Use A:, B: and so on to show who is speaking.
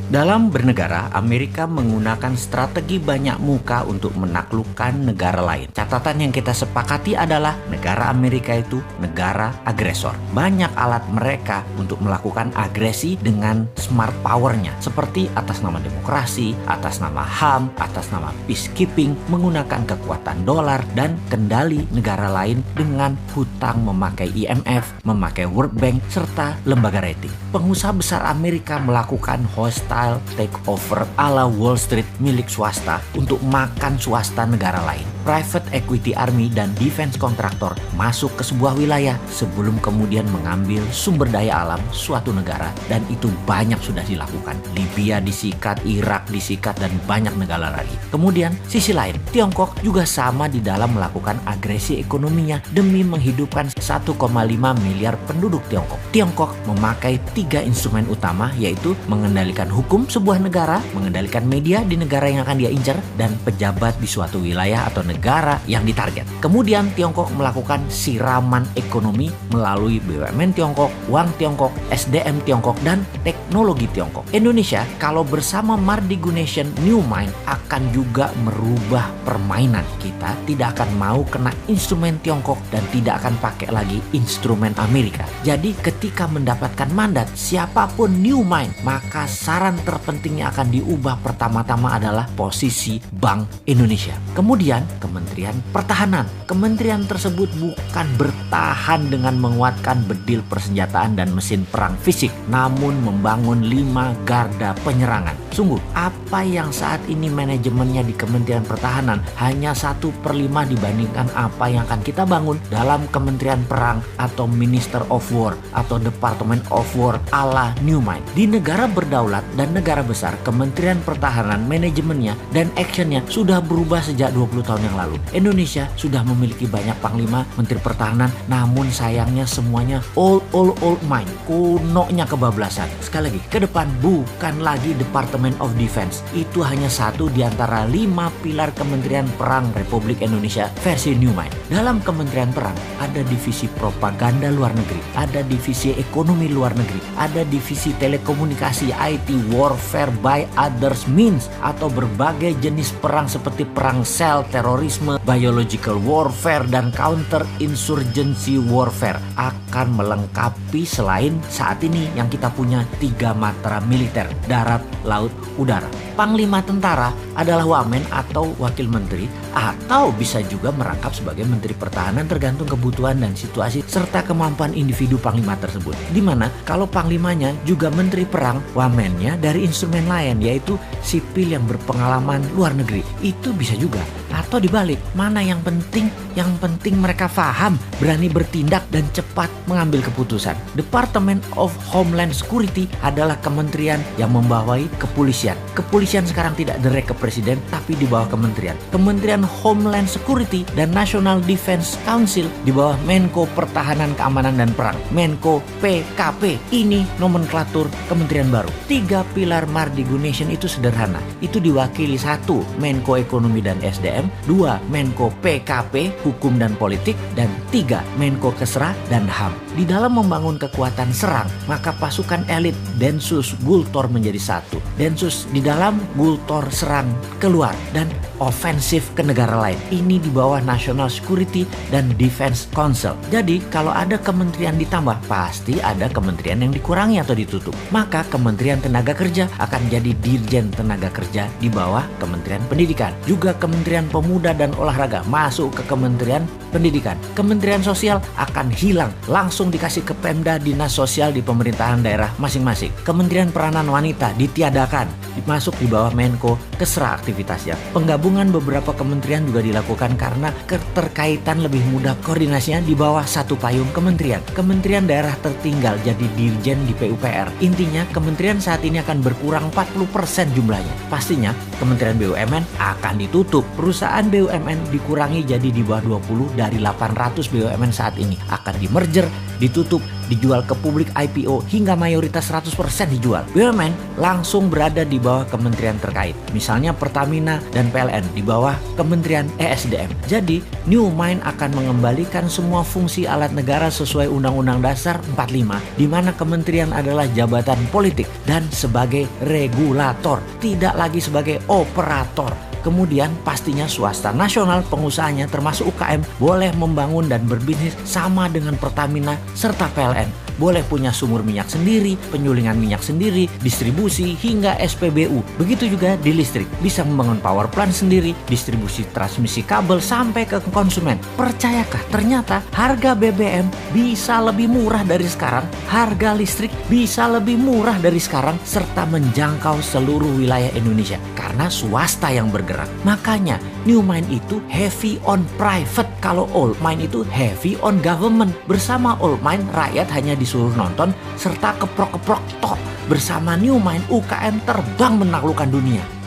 A: Dalam bernegara, Amerika menggunakan strategi banyak muka untuk menaklukkan negara lain. Catatan yang kita sepakati adalah negara Amerika itu negara agresor. Banyak alat mereka untuk melakukan agresi dengan smart power-nya, seperti atas nama demokrasi, atas nama HAM, atas nama peacekeeping, menggunakan kekuatan dolar dan kendali negara lain dengan hutang memakai IMF, memakai World Bank, serta lembaga rating. Pengusaha besar Amerika melakukan hostile takeover ala Wall Street milik swasta untuk makan swasta negara lain. Private equity army dan defense kontraktor masuk ke sebuah wilayah sebelum kemudian mengambil sumber daya alam suatu negara, dan itu banyak sudah dilakukan. Libya disikat, Irak disikat, dan banyak negara lagi. Kemudian sisi lain, Tiongkok juga sama di dalam melakukan agresi ekonominya demi menghidupkan 1,5 miliar penduduk Tiongkok. Tiongkok memakai 3 instrumen utama, yaitu mengendalikan hukum sebuah negara, mengendalikan media di negara yang akan dia incar, dan pejabat di suatu wilayah atau negara yang ditarget. Kemudian Tiongkok melakukan siraman ekonomi melalui BUMN Tiongkok, uang Tiongkok, SDM Tiongkok, dan teknologi Tiongkok. Indonesia kalau bersama Mardigu Nation New Mind akan juga merubah permainan. Kita tidak akan mau kena instrumen Tiongkok dan tidak akan pakai lagi instrumen Amerika. Jadi ketika mendapatkan mandat siapapun New Mind, maka saran terpentingnya akan diubah pertama-tama adalah posisi Bank Indonesia. Kemudian Kementerian Pertahanan. Kementerian tersebut bukan bertahan dengan menguatkan bedil persenjataan dan mesin perang fisik, namun membangun 5 garda penyerangan. Sungguh, apa yang saat ini manajemennya di Kementerian Pertahanan hanya 1/5 dibandingkan apa yang akan kita bangun dalam Kementerian Perang atau Minister of War atau Department of War ala New Mind. Di negara berdaulat dan negara besar, Kementerian Pertahanan manajemennya dan actionnya sudah berubah sejak 20 tahun yang lalu. Indonesia sudah memiliki banyak panglima, menteri pertahanan, namun sayangnya semuanya old mind, kunonya kebablasan. Sekali lagi, ke depan bukan lagi Department of Defense. Itu hanya satu di antara 5 pilar Kementerian Perang Republik Indonesia versi New Mind. Dalam Kementerian Perang ada divisi propaganda luar negeri, ada divisi ekonomi luar negeri, ada divisi telekomunikasi, IT, warfare by others means, atau berbagai jenis perang seperti perang sel, terorisme, biological warfare, dan counter insurgency warfare akan melengkapi selain saat ini yang kita punya 3 matra militer, darat, laut, udara. Panglima tentara adalah wamen atau wakil menteri, atau bisa juga merangkap sebagai menteri pertahanan tergantung kebutuhan dan situasi serta kemampuan individu panglima tersebut. Dimana kalau panglimanya juga menteri perang, wamennya dari instrumen lain yaitu sipil yang berpengalaman luar negeri. Itu bisa juga. Atau dibalik, mana yang penting? Yang penting mereka paham, berani bertindak, dan cepat mengambil keputusan. Department of Homeland Security adalah kementerian yang membawahi kepolisian. Kepolisian sekarang tidak direct ke presiden, tapi di bawah kementerian. Kementerian Homeland Security dan National Defense Council di bawah Menko Pertahanan, Keamanan, dan Perang. Menko PKP. Ini nomenklatur kementerian baru. 3 pilar Mardigu Nation itu sederhana. Itu diwakili 1 Menko Ekonomi dan SDM, 2 Menko PKP, Hukum dan Politik, dan 3 Menko Kesra dan HAM. Di dalam membangun kekuatan serang, maka pasukan elit Densus Gultor menjadi 1. Densus di dalam, Gultor serang keluar, dan ofensif ke negara lain. Ini di bawah National Security dan Defense Council. Jadi kalau ada kementerian ditambah, pasti ada kementerian yang dikurangi atau ditutup. Maka Kementerian Tenaga Kerja akan jadi Dirjen Tenaga Kerja di bawah Kementerian Pendidikan. Juga Kementerian Pemuda dan Olahraga masuk ke Kementerian Pendidikan. Kementerian Sosial akan hilang, langsung dikasih ke Pemda, dinas sosial di pemerintahan daerah masing-masing. Kementerian Peranan Wanita ditiadakan, masuk di bawah Menko Kesra aktivitasnya. Penggabungan beberapa kementerian juga dilakukan karena keterkaitan lebih mudah koordinasinya di bawah satu payung kementerian. Kementerian daerah tertinggal jadi dirjen di PUPR. Intinya kementerian saat ini akan berkurang 40% jumlahnya. Pastinya Kementerian BUMN akan ditutup. Perusahaan perusahaan BUMN dikurangi jadi di bawah 20 dari 800 BUMN saat ini. Akan di-merger, ditutup, dijual ke publik IPO hingga mayoritas 100% dijual. BUMN langsung berada di bawah kementerian terkait. Misalnya Pertamina dan PLN di bawah Kementerian ESDM. Jadi New Mind akan mengembalikan semua fungsi alat negara sesuai Undang-Undang Dasar 45, di mana kementerian adalah jabatan politik dan sebagai regulator, tidak lagi sebagai operator. Kemudian pastinya swasta nasional pengusahanya termasuk UKM boleh membangun dan berbisnis sama dengan Pertamina serta PLN. Boleh punya sumur minyak sendiri, penyulingan minyak sendiri, distribusi hingga SPBU. Begitu juga di listrik, bisa membangun power plant sendiri, distribusi transmisi kabel sampai ke konsumen. Percayakah ternyata harga BBM bisa lebih murah dari sekarang, harga listrik bisa lebih murah dari sekarang, serta menjangkau seluruh wilayah Indonesia karena swasta yang bergerak. Makanya New Mind itu heavy on private, kalau Old Mind itu heavy on government. Bersama Old Mind rakyat hanya disuruh nonton serta keprok-keprok tok. Bersama New Mind UKM terbang menaklukkan dunia.